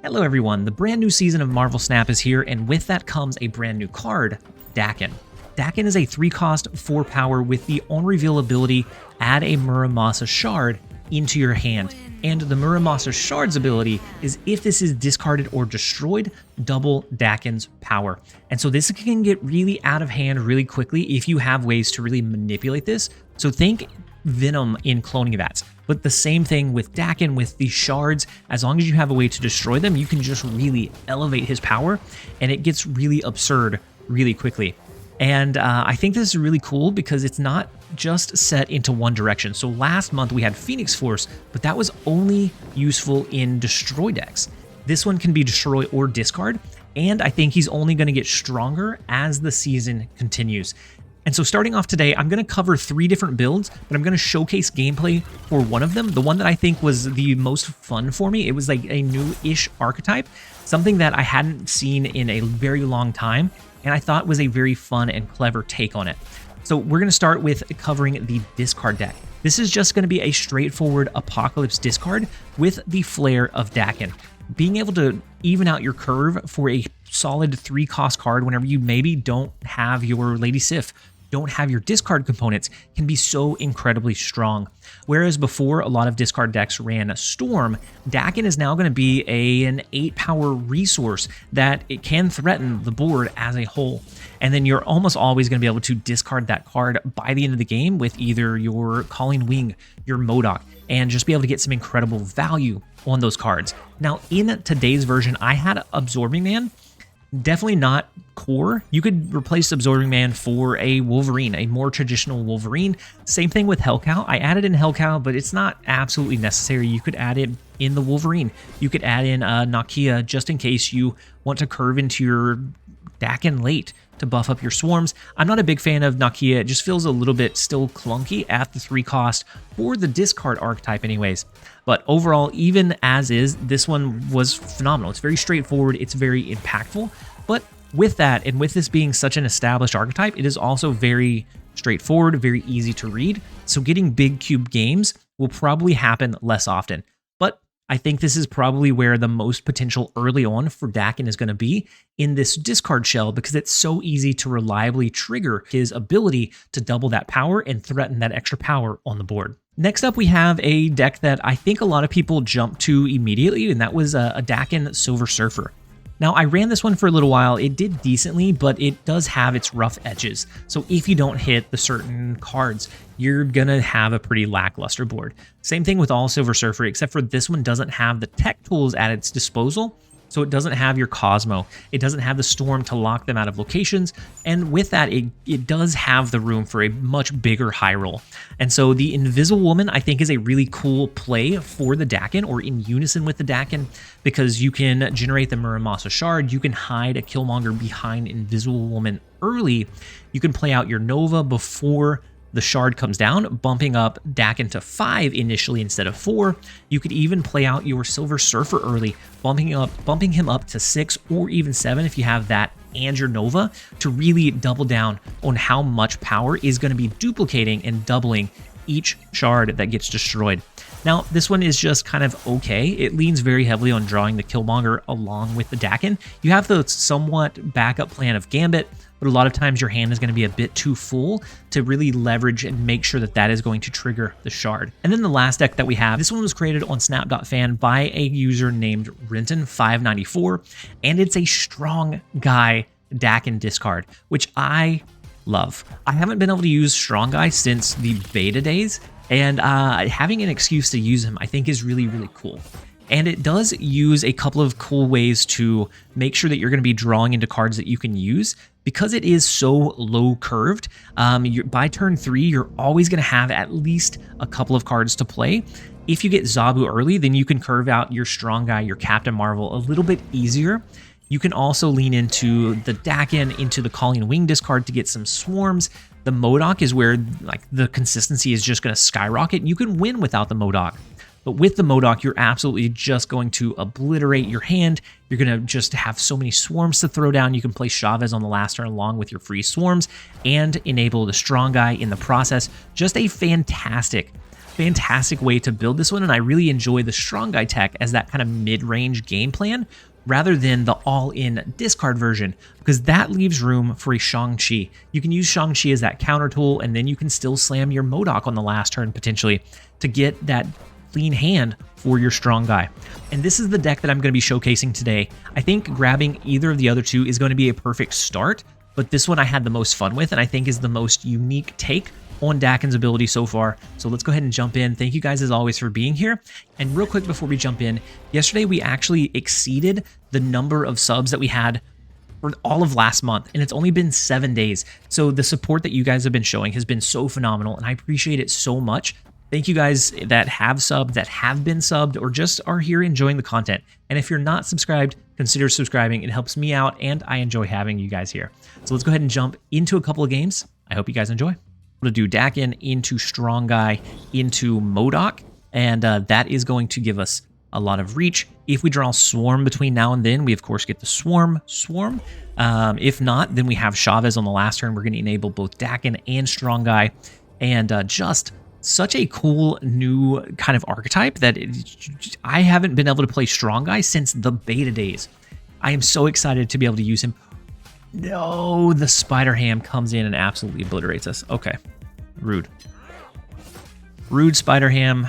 Hello everyone, the brand new season of Marvel Snap is here, and with that comes a brand new card, Daken. Daken is a 3-cost, 4-power with the on-reveal ability, add a Muramasa shard into your hand. And the Muramasa shard's ability is if this is discarded or destroyed, double Daken's power. And so this can get really out of hand really quickly if you have ways to really manipulate this. So think Venom in cloning vats. But the same thing with Daken with the shards. As long as you have a way to destroy them, you can just really elevate his power, and it gets really absurd really quickly. And I think this is really cool because it's not just set into one direction. So last month we had Phoenix Force, but that was only useful in destroy decks. This one can be destroy or discard, and I think he's only going to get stronger as the season continues. And so starting off today, I'm going to cover 3 different builds, but I'm going to showcase gameplay for one of them. The one that I think was the most fun for me, it was like a new-ish archetype, something that I hadn't seen in a very long time, and I thought was a very fun and clever take on it. So we're going to start with covering the discard deck. This is just going to be a straightforward Apocalypse discard with the flair of Daken. Being able to even out your curve for a solid 3-cost card whenever you maybe don't have your Lady Sif, don't have your discard components, can be so incredibly strong. Whereas before a lot of discard decks ran Storm, Daken is now going to be an 8-power resource that it can threaten the board as a whole. And then you're almost always going to be able to discard that card by the end of the game with either your Calling Wing, your MODOK, and just be able to get some incredible value on those cards. Now, in today's version, I had Absorbing Man. Definitely not core. You could replace Absorbing Man for a Wolverine, a more traditional Wolverine. Same thing with Hellcow. I added in Hellcow, but it's not absolutely necessary. You could add it in the Wolverine. You could add in Nakia just in case you want to curve into your Daken late to buff up your swarms. I'm not a big fan of Nakia. It just feels a little bit still clunky at the 3-cost for the discard archetype anyways. But overall, even as is, this one was phenomenal. It's very straightforward. It's very impactful. But with that, and with this being such an established archetype, it is also very straightforward, very easy to read. So getting big cube games will probably happen less often. But I think this is probably where the most potential early on for Daken is going to be in this discard shell, because it's so easy to reliably trigger his ability to double that power and threaten that extra power on the board. Next up, we have a deck that I think a lot of people jump to immediately, and that was a Daken Silver Surfer. Now, I ran this one for a little while. It did decently, but it does have its rough edges. So if you don't hit the certain cards, you're going to have a pretty lackluster board. Same thing with all Silver Surfer, except for this one doesn't have the tech tools at its disposal. So it doesn't have your Cosmo. It doesn't have the Storm to lock them out of locations. And with that, it does have the room for a much bigger high roll. And so the Invisible Woman, I think, is a really cool play for the Daken, or in unison with the Daken, because you can generate the Muramasa Shard. You can hide a Killmonger behind Invisible Woman early. You can play out your Nova before the shard comes down, bumping up Daken to 5 initially instead of 4. You could even play out your Silver Surfer early, bumping him up to 6 or even 7 if you have that and your Nova, to really double down on how much power is going to be duplicating and doubling each shard that gets destroyed. Now, this one is just kind of okay. It leans very heavily on drawing the Killmonger along with the Daken. You have the somewhat backup plan of Gambit, but a lot of times your hand is going to be a bit too full to really leverage and make sure that that is going to trigger the shard. And then the last deck that we have, this one was created on Snap.fan by a user named Renton594, and it's a Strong Guy Daken discard, which I love. I haven't been able to use Strong Guy since the beta days, and having an excuse to use him I think is really, really cool. And it does use a couple of cool ways to make sure that you're going to be drawing into cards that you can use. Because it is so low curved, by turn 3, you're always going to have at least a couple of cards to play. If you get ZABU early, then you can curve out your Strong Guy, your Captain Marvel a little bit easier. You can also lean into the Daken, into the Calling Wing discard to get some swarms. The MODOK is where like the consistency is just going to skyrocket. You can win without the MODOK. But with the MODOK, you're absolutely just going to obliterate your hand. You're going to just have so many swarms to throw down. You can play Chavez on the last turn along with your free swarms and enable the Strong Guy in the process. Just a fantastic fantastic way to build this one, and I really enjoy the Strong Guy tech as that kind of mid-range game plan rather than the all-in discard version, because that leaves room for a Shang-Chi. You can use Shang-Chi as that counter tool, and then you can still slam your MODOK on the last turn potentially to get that clean hand for your Strong Guy. And this is the deck that I'm going to be showcasing today. I think grabbing either of the other two is going to be a perfect start, but this one I had the most fun with, and I think is the most unique take on Daken's ability so far. So let's go ahead and jump in. Thank you guys as always for being here. And real quick before we jump in, yesterday we actually exceeded the number of subs that we had for all of last month, and it's only been 7 days. So the support that you guys have been showing has been so phenomenal, and I appreciate it so much. Thank you guys that have subbed, that have been subbed, or just are here enjoying the content. And if you're not subscribed, consider subscribing. It helps me out, and I enjoy having you guys here. So let's go ahead and jump into a couple of games. I hope you guys enjoy. To do Daken into Strong Guy into MODOK, and that is going to give us a lot of reach. If we draw Swarm between now and then, we of course get the Swarm. If not, then we have Chavez on the last turn. We're going to enable both Daken and Strong Guy, and just such a cool new kind of archetype that I haven't been able to play Strong Guy since the beta days. I am so excited to be able to use him. No, the Spider Ham comes in and absolutely obliterates us. Okay, rude. Rude Spider Ham.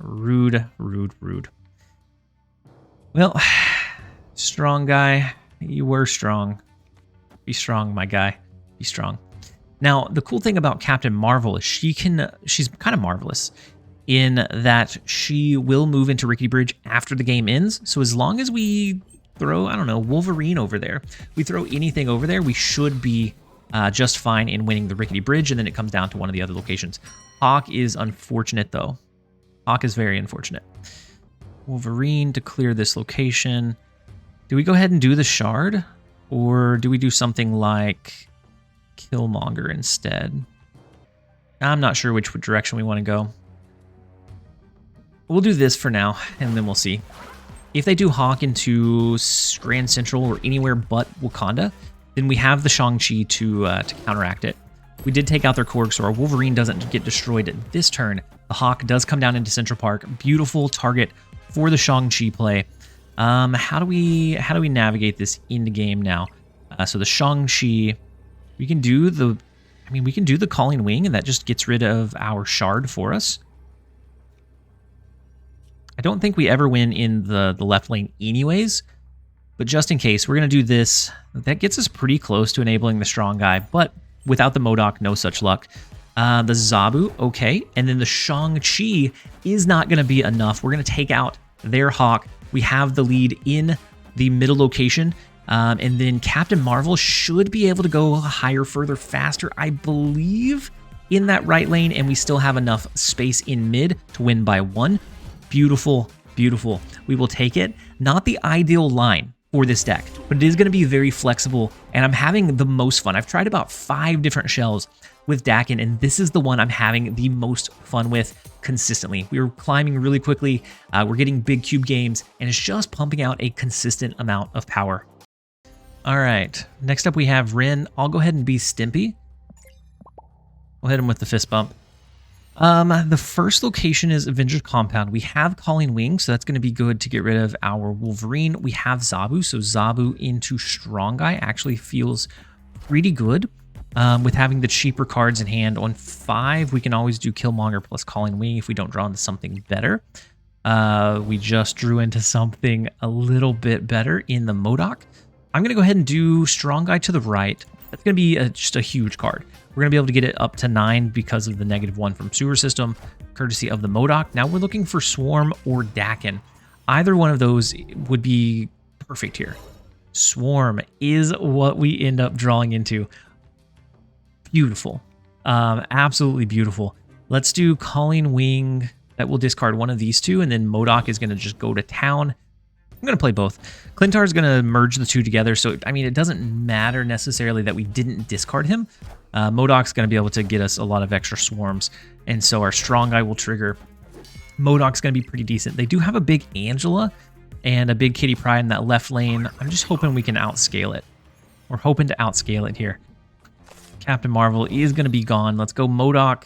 Rude. Well, Strong Guy, you were strong. Be strong, my guy. Be strong. Now, the cool thing about Captain Marvel is she's kind of marvelous in that she will move into Rickety Bridge after the game ends. So as long as we throw, I don't know, Wolverine over there, we throw anything over there, we should be just fine in winning the Rickety Bridge, and then it comes down to one of the other locations. Hawk is unfortunate, though. Hawk is very unfortunate. Wolverine to clear this location. Do we go ahead and do the Shard, or do we do something like Killmonger instead? I'm not sure which direction we want to go. We'll do this for now, and then we'll see. If they do Hawk into Grand Central or anywhere but Wakanda, then we have the Shang-Chi to counteract it. We did take out their Korg, so our Wolverine doesn't get destroyed this turn. The Hawk does come down into Central Park. Beautiful target for the Shang-Chi play. How do we navigate this into game now? So the Shang-Chi, we can do the Calling Wing, and that just gets rid of our Shard for us. I don't think we ever win in the left lane anyways, but just in case, we're going to do this. That gets us pretty close to enabling the Strong Guy, but without the MODOK, no such luck. The ZABU, okay, and then the Shang-Chi is not going to be enough. We're going to take out their Hawk. We have the lead in the middle location, and then Captain Marvel should be able to go higher, further, faster, I believe, in that right lane, and we still have enough space in mid to win by 1. Beautiful, beautiful. We will take it. Not the ideal line for this deck, but it is going to be very flexible, and I'm having the most fun. I've tried about 5 different shells with Daken, and this is the one I'm having the most fun with consistently. We're climbing really quickly, we're getting big cube games, and it's just pumping out a consistent amount of power. All right, next up we have Rin. I'll go ahead and be Stimpy. We'll hit him with the fist bump. The first location is Avengers Compound. We have Calling Wing, so that's going to be good to get rid of our Wolverine. We have ZABU, so ZABU into Strong Guy actually feels pretty good. With having the cheaper cards in hand on 5, we can always do Killmonger plus Calling Wing if we don't draw into something better. We just drew into something a little bit better in the MODOK. I'm going to go ahead and do Strong Guy to the right. That's going to be just a huge card. We're going to be able to get it up to 9 because of the -1 from Sewer System, courtesy of the MODOK. Now we're looking for Swarm or Daken. Either one of those would be perfect here. Swarm is what we end up drawing into. Beautiful. Absolutely beautiful. Let's do Calling Wing. That will discard one of these two, and then MODOK is going to just go to town. I'm going to play both. Clintar is going to merge the two together, so, I mean, it doesn't matter necessarily that we didn't discard him. MODOK's going to be able to get us a lot of extra swarms, and so our Strong Guy will trigger. MODOK's going to be pretty decent. They do have a big Angela and a big Kitty Pryde in that left lane. I'm just hoping we can outscale it. We're hoping to outscale it here. Captain Marvel is going to be gone. Let's go MODOK.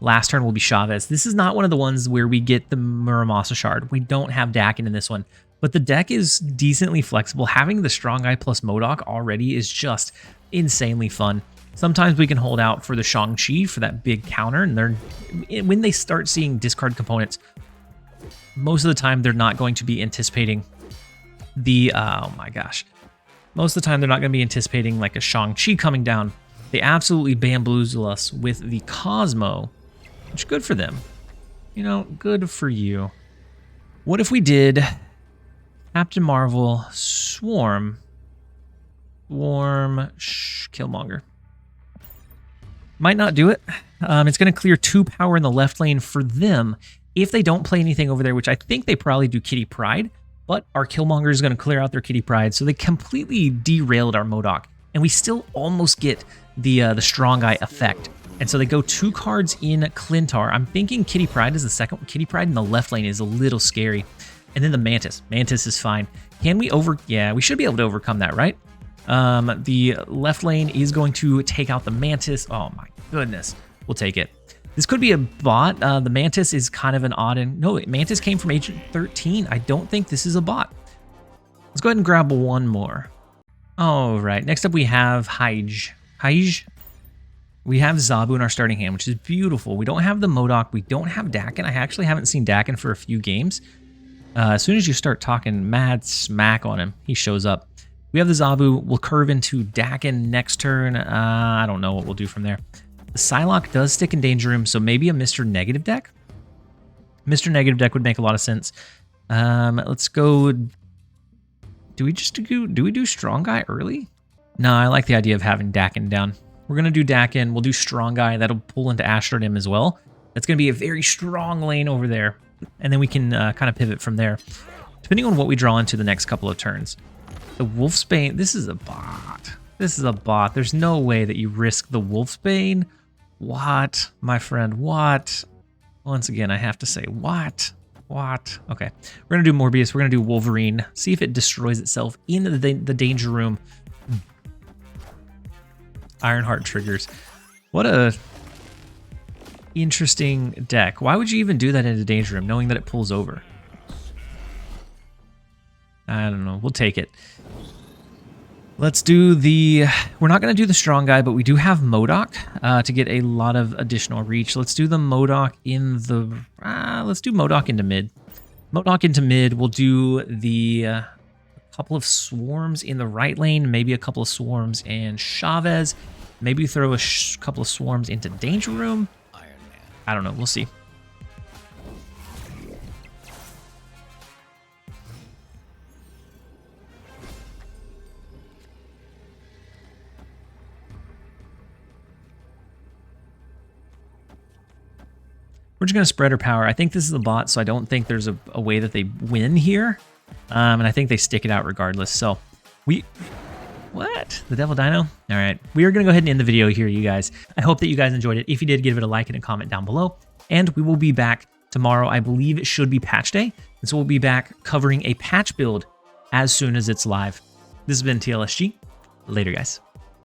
Last turn will be Chavez. This is not one of the ones where we get the Muramasa shard. We don't have Daken in this one, but the deck is decently flexible. Having the Strong Guy plus MODOK already is just insanely fun. Sometimes we can hold out for the Shang-Chi for that big counter, and when they start seeing discard components, most of the time they're not going to be anticipating the, oh my gosh. Most of the time they're not going to be anticipating like a Shang-Chi coming down. They absolutely bamboozle us with the Cosmo, which is good for them. You know, good for you. What if we did Captain Marvel, Swarm, Killmonger? Might not do it. It's going to clear 2 power in the left lane for them if they don't play anything over there, which I think they probably do Kitty Pryde, but our Killmonger is going to clear out their Kitty Pryde, so they completely derailed our MODOK, and we still almost get the Strong Guy effect. And so they go 2 cards in Clintar. I'm thinking Kitty Pryde is the second. Kitty Pryde in the left lane is a little scary. And then the Mantis. Mantis is fine. Can we yeah, we should be able to overcome that, right? The left lane is going to take out the Mantis. Oh my goodness. We'll take it. This could be a bot. The Mantis is kind of an odd... No, Mantis came from Agent 13. I don't think this is a bot. Let's go ahead and grab one more. All right. Next up we have Hyge. We have ZABU in our starting hand, which is beautiful. We don't have the MODOK. We don't have Daken. I actually haven't seen Daken for a few games. As soon as you start talking mad smack on him, he shows up. We have the ZABU. We'll curve into Daken next turn. I don't know what we'll do from there. The Psylocke does stick in Danger Room, so maybe a Mr. Negative deck. Mr. Negative deck would make a lot of sense. Let's go... Do we do Strong Guy early? No, I like the idea of having Daken down. We're going to do Daken. We'll do Strong Guy. That'll pull into Astrodem as well. That's going to be a very strong lane over there. And then we can kind of pivot from there, depending on what we draw into the next couple of turns. The Wolfsbane, this is a bot. This is a bot. There's no way that you risk the Wolfsbane. What, my friend, what? Once again, I have to say, what? What? Okay, we're going to do Morbius. We're going to do Wolverine. See if it destroys itself in the Danger Room. Ironheart triggers. What a interesting deck. Why would you even do that in a Danger Room, knowing that it pulls over? I don't know. We'll take it. Let's do the... We're not going to do the Strong Guy, but we do have MODOK to get a lot of additional reach. Let's do the MODOK in the... let's do MODOK into mid. MODOK into mid. We'll do the... couple of Swarms in the right lane, maybe a couple of Swarms and Chavez. Maybe throw a couple of Swarms into Danger Room. I don't know. We'll see. We're just going to spread our power. I think this is a bot, so I don't think there's a way that they win here. And I think they stick it out regardless. So we... What? The Devil Dino? All right. We are going to go ahead and end the video here, you guys. I hope that you guys enjoyed it. If you did, give it a like and a comment down below. And we will be back tomorrow. I believe it should be patch day. And so we'll be back covering a patch build as soon as it's live. This has been TLSG. Later, guys.